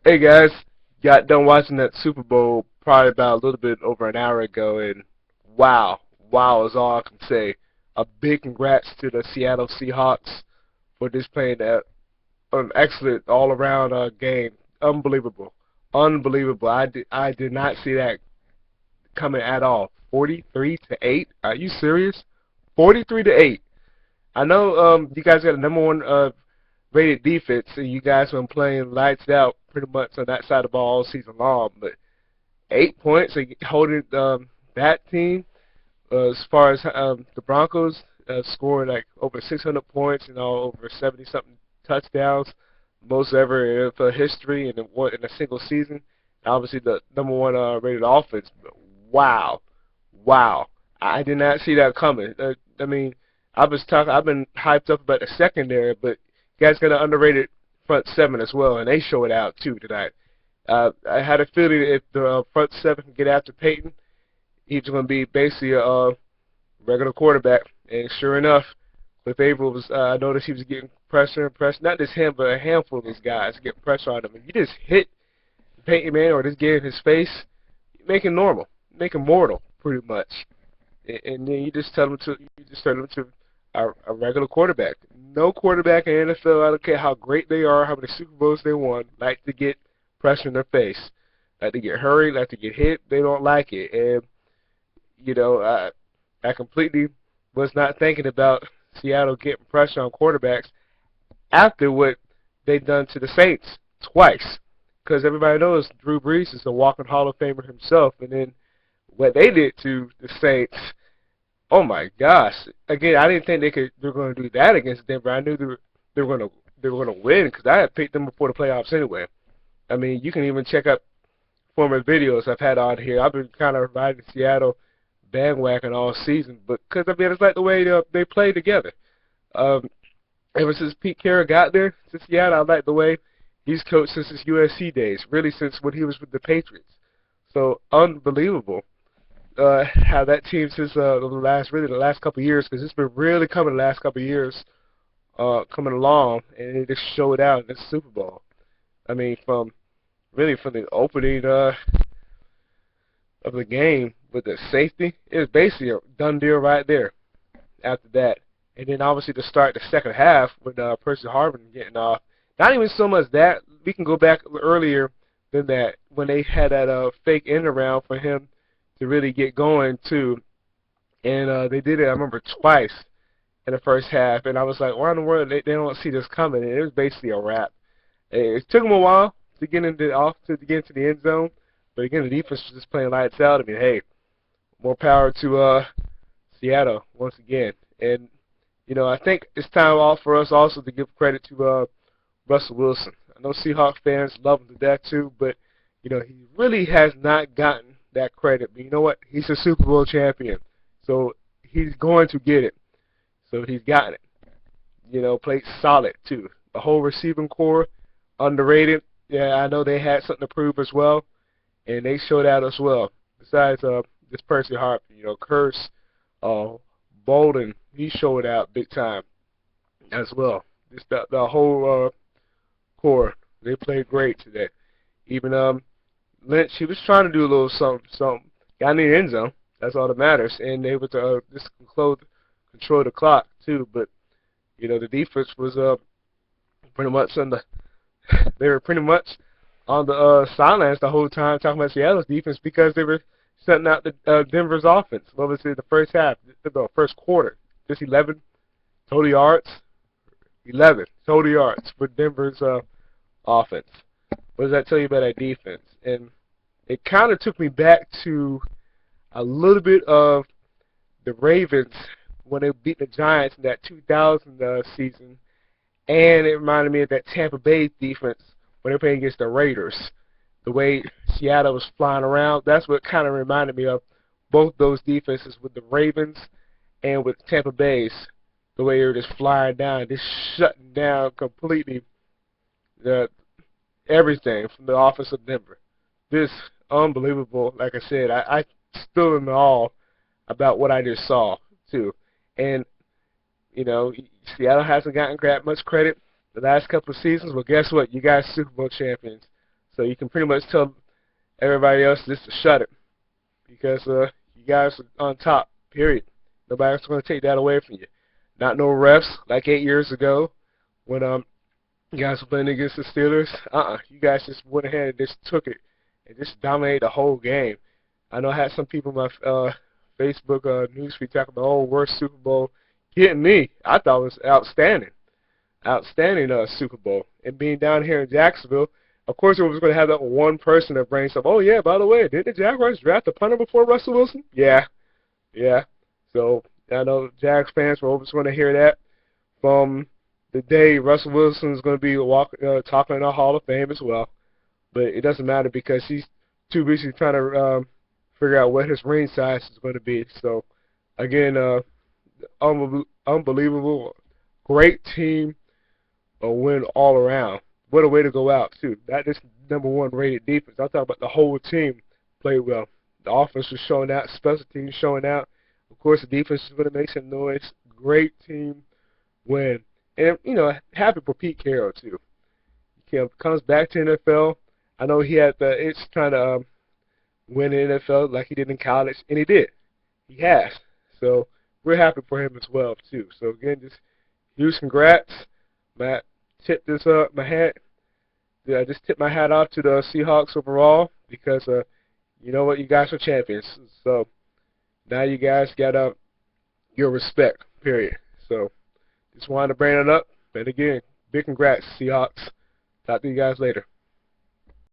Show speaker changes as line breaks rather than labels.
Hey guys, got done watching that Super Bowl probably about a little bit over an hour ago, and wow, wow is all I can say. A big congrats to the Seattle Seahawks for just playing an excellent all-around game. Unbelievable, unbelievable. I did not see that coming at all. 43-8. Are you serious? 43-8. I know you guys got the number one rated defense, and you guys been playing lights out pretty much on that side of the ball all season long. But 8 points holding that team as far as the Broncos scoring like over 600 points and all over 70 something touchdowns, most ever in history in a single season. Obviously the number one rated offense. But wow, wow, I did not see that coming. I mean, I've been hyped up about the secondary, but you guys got an underrated front seven as well, and they show it out too tonight. I had a feeling if the front seven can get after Peyton, he's going to be basically a regular quarterback. And sure enough, Cliff Averill was. I noticed he was getting pressure and pressure. Not just him, but a handful of these guys getting pressure on him. If you just hit Peyton man or just get in his face, you make him normal, make him mortal, pretty much. And then you just turn him to a regular quarterback. No quarterback in the NFL, I don't care how great they are, how many Super Bowls they won, like to get pressure in their face, like to get hurried, like to get hit. They don't like it. And, you know, I completely was not thinking about Seattle getting pressure on quarterbacks after what they've done to the Saints twice. Because everybody knows Drew Brees is a walking Hall of Famer himself. And then what they did to the Saints, oh my gosh! Again, I didn't think they were going to do that against Denver. I knew they were going to win because I had picked them before the playoffs anyway. I mean, you can even check out former videos I've had on here. I've been kind of riding Seattle bandwagon all season, but because I mean it's like the way they play together. Ever since Pete Carroll got there to Seattle, I like the way he's coached since his USC days. Really, since when he was with the Patriots. So unbelievable. How that team since the last couple of years, because it's been really coming the last couple of years, coming along, and it just showed out in this Super Bowl. I mean, from the opening of the game with the safety, it was basically a done deal right there. After that, and then obviously to start the second half with Percy Harvin getting off. Not even so much that we can go back earlier than that when they had that fake end around for him to really get going too, and they did it. I remember twice in the first half, and I was like, "Why in the world they don't see this coming?" And it was basically a wrap. It took them a while to get into the end zone, but again, the defense was just playing lights out. I mean, hey, more power to Seattle once again, and you know I think it's time off for us also to give credit to Russell Wilson. I know Seahawks fans love him to death too, but you know he really has not gotten that credit. But you know what? He's a Super Bowl champion, so he's going to get it. So he's gotten it. You know, played solid too. The whole receiving core, underrated. Yeah, I know they had something to prove as well, and they showed out as well. Besides this Percy Harvin, you know, Curse, Bolden, he showed out big time as well. Just the whole core, they played great today. Even Lynch, he was trying to do a little something. Got in the end zone. That's all that matters. And they able to just control the clock too. But you know the defense was pretty much on the. They were pretty much on the sidelines the whole time talking about Seattle's defense because they were setting out the Denver's offense. What was it? The first half, the first quarter, just 11 total yards. 11 total yards for Denver's offense. What does that tell you about that defense? And it kind of took me back to a little bit of the Ravens when they beat the Giants in that 2000 season, and it reminded me of that Tampa Bay defense when they were playing against the Raiders. The way Seattle was flying around, that's what kind of reminded me of both those defenses with the Ravens and with Tampa Bay's. The way they were just flying down, just shutting down completely everything from the offense of Denver. This unbelievable. Like I said, I still in awe about what I just saw too. And you know, Seattle hasn't gotten much credit the last couple of seasons. Well, guess what? You guys are Super Bowl champions. So you can pretty much tell everybody else just to shut it because you guys are on top. Period. Nobody's going to take that away from you. Not no refs like 8 years ago when you guys were playing against the Steelers. You guys just went ahead and just took it and just dominated the whole game. I know I had some people in my Facebook newsfeed talking about, oh, worst Super Bowl. Getting me. I thought it was outstanding. Outstanding Super Bowl. And being down here in Jacksonville, of course it was going to have that one person that brings up, oh, yeah, by the way, didn't the Jaguars draft a punter before Russell Wilson? Yeah. Yeah. So I know Jags fans were always going to hear that from the day Russell Wilson is going to be talking in the Hall of Fame as well. But it doesn't matter because he's too busy trying to figure out what his ring size is going to be. So, again, unbelievable, great team, a win all around. What a way to go out, too. Not just number one rated defense. I'm talking about the whole team played well. The offense was showing out, special teams showing out. Of course, the defense is going to make some noise. Great team win. And, happy for Pete Carroll, too. He comes back to NFL. I know he had the itch trying to win in the NFL like he did in college, and he did. He has. So we're happy for him as well, too. So, again, just huge congrats. Matt, tip this up my hat. I just tip my hat off to the Seahawks overall because, you know what, you guys are champions. So now you guys got your respect, period. So just wanted to bring it up. And, again, big congrats, Seahawks. Talk to you guys later.